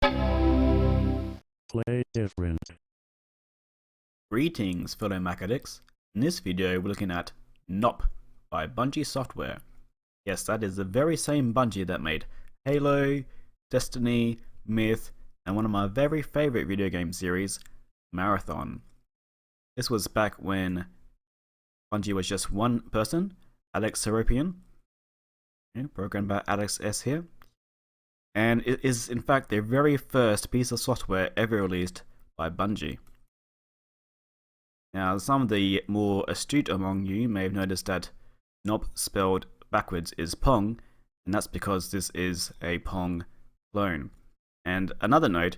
Play different. Greetings fellow Mac addicts. In this video we're looking at Gnop by Bungie Software. Yes, that is the very same Bungie that made Halo, Destiny, Myth, and one of my very favourite video game series, Marathon. This was back when Bungie was just one person, Alex Seropian, programmed by Alex S here. And it is in fact the very first piece of software ever released by Bungie. Now, some of the more astute among you may have noticed that Gnop spelled backwards is Pong, and that's because this is a Pong clone. And another note,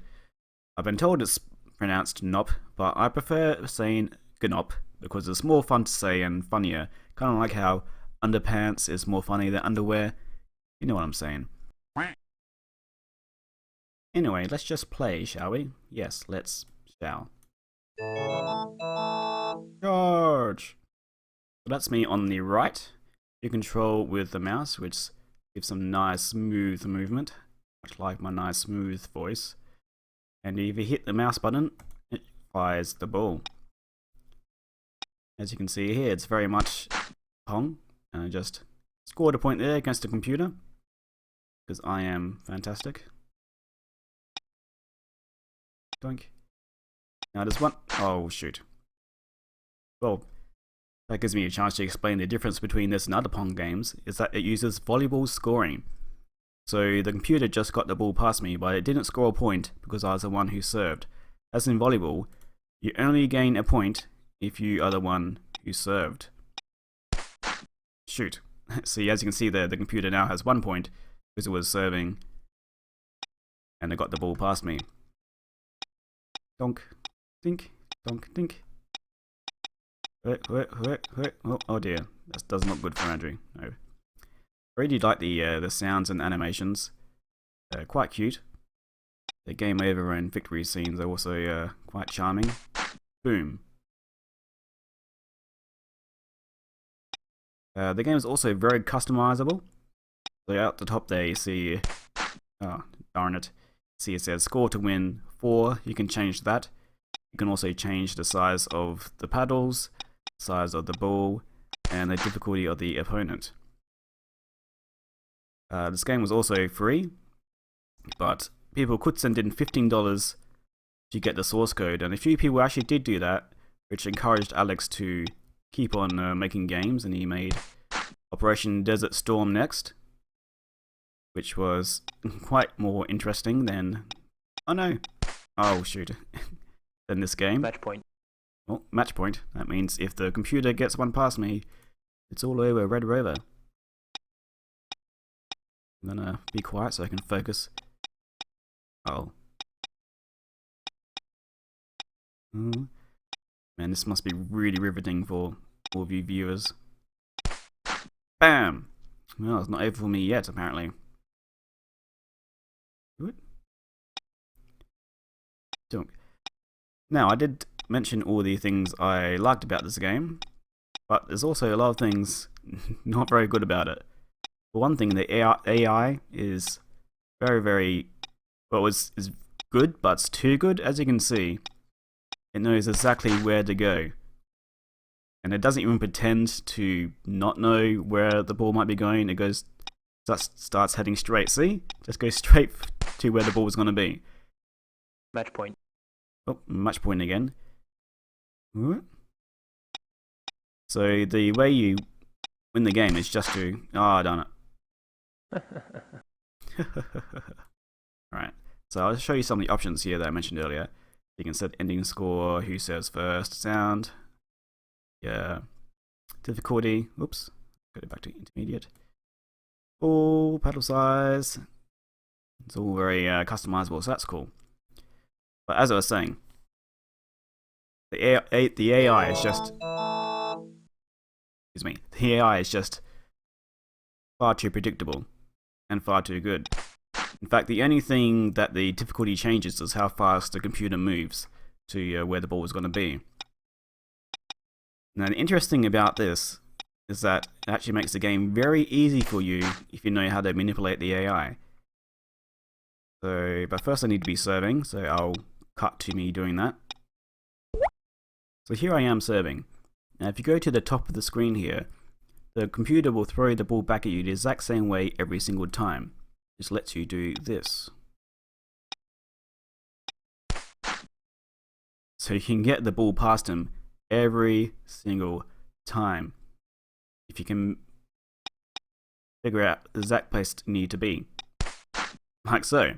I've been told it's pronounced Gnop, but I prefer saying Gnop because it's more fun to say and funnier, kind of like how underpants is more funny than underwear. You know what I'm saying. Anyway, let's just play, shall we? Yes, let's shall. Charge! So that's me on the right. You control with the mouse, which gives some nice smooth movement, much like my nice smooth voice. And if you hit the mouse button, it fires the ball. As you can see here, it's very much Pong. And I just scored a point there against the computer, because I am fantastic. Doink. Now there's one. Oh shoot. Well, that gives me a chance to explain the difference between this and other Pong games, is that it uses volleyball scoring. So the computer just got the ball past me, but it didn't score a point because I was the one who served. As in volleyball, you only gain a point if you are the one who served. Shoot. See, as you can see there, the computer now has 1 point because it was serving and it got the ball past me. Donk, dink, donk, dink. Oh dear, that does not good for Andrew. No. I really like the sounds and animations. They're quite cute. The game over and victory scenes are also quite charming. Boom. The game is also very customizable. So out the top there you see, oh darn it, see it says score to win 4. You can change that. You can also change the size of the paddles, size of the ball, and the difficulty of the opponent. This game was also free, but people could send in $15 to get the source code, and a few people actually did do that, which encouraged Alex to keep on making games, and he made Operation Desert Storm next, which was quite more interesting than... Oh no! Oh shoot. Than this game. Match point. Oh, match point. That means if the computer gets one past me, it's all over Red Rover. I'm gonna be quiet so I can focus. Oh. Man, this must be really riveting for all of you viewers. Bam! Well, it's not over for me yet, apparently. Good. Now, I did mention all the things I liked about this game, but there's also a lot of things not very good about it. For one thing, the AI is very, well, is good, but it's too good. As you can see, it knows exactly where to go. And it doesn't even pretend to not know where the ball might be going. It goes, starts heading straight. See? Just goes straight to where the ball was going to be. Match point. Oh, match point again. So the way you win the game is just to... Oh, darn it. Alright, so I'll show you some of the options here that I mentioned earlier. You can set ending score, who serves first, sound, yeah, difficulty, oops, go back to intermediate, ball, paddle size. It's all very customizable, so that's cool. But as I was saying, the AI is just... Excuse me. The AI is just far too predictable and far too good. In fact, the only thing that the difficulty changes is how fast the computer moves to where the ball is going to be. Now, the interesting about this is that it actually makes the game very easy for you if you know how to manipulate the AI. So, but first I need to be serving, so I'll cut to me doing that. So here I am serving. Now if you go to the top of the screen here, the computer will throw the ball back at you the exact same way every single time. Just lets you do this. So you can get the ball past him every single time. If you can figure out the exact place you need to be. Like so.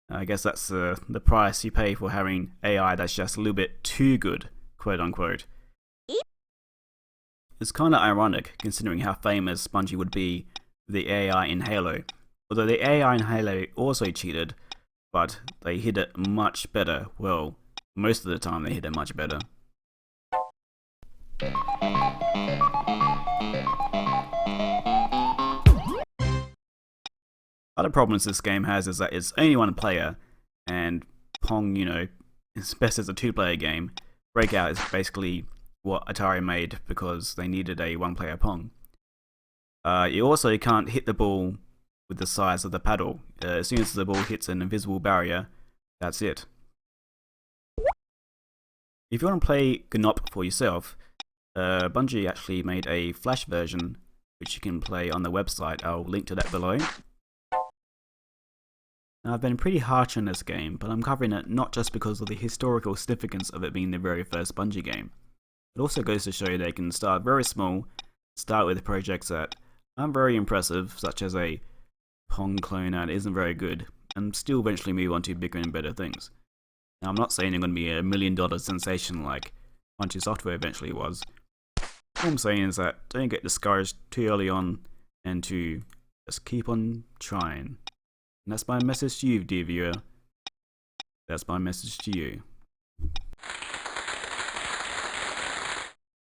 I guess that's the price you pay for having AI that's just a little bit too good, quote unquote. It's kinda ironic considering how famous Bungie would be with the AI in Halo. Although the AI in Halo also cheated, but they hit it much better. Well, most of the time they hit it much better. Other problems this game has is that it's only one player, and Pong, you know, as best as a two-player game, Breakout is basically what Atari made because they needed a one-player Pong. You also can't hit the ball with the size of the paddle. As soon as the ball hits an invisible barrier, that's it. If you want to play Gnop for yourself, Bungie actually made a Flash version which you can play on the website. I'll link to that below. Now, I've been pretty harsh on this game, but I'm covering it not just because of the historical significance of it being the very first Bungie game. It also goes to show they can start very small, start with projects that aren't very impressive, such as a Pong clone that isn't very good, and still eventually move on to bigger and better things. Now, I'm not saying they're going to be a $1 million sensation like Bungie Software eventually was. All I'm saying is that don't get discouraged too early on, and to just keep on trying. And that's my message to you, dear viewer. That's my message to you.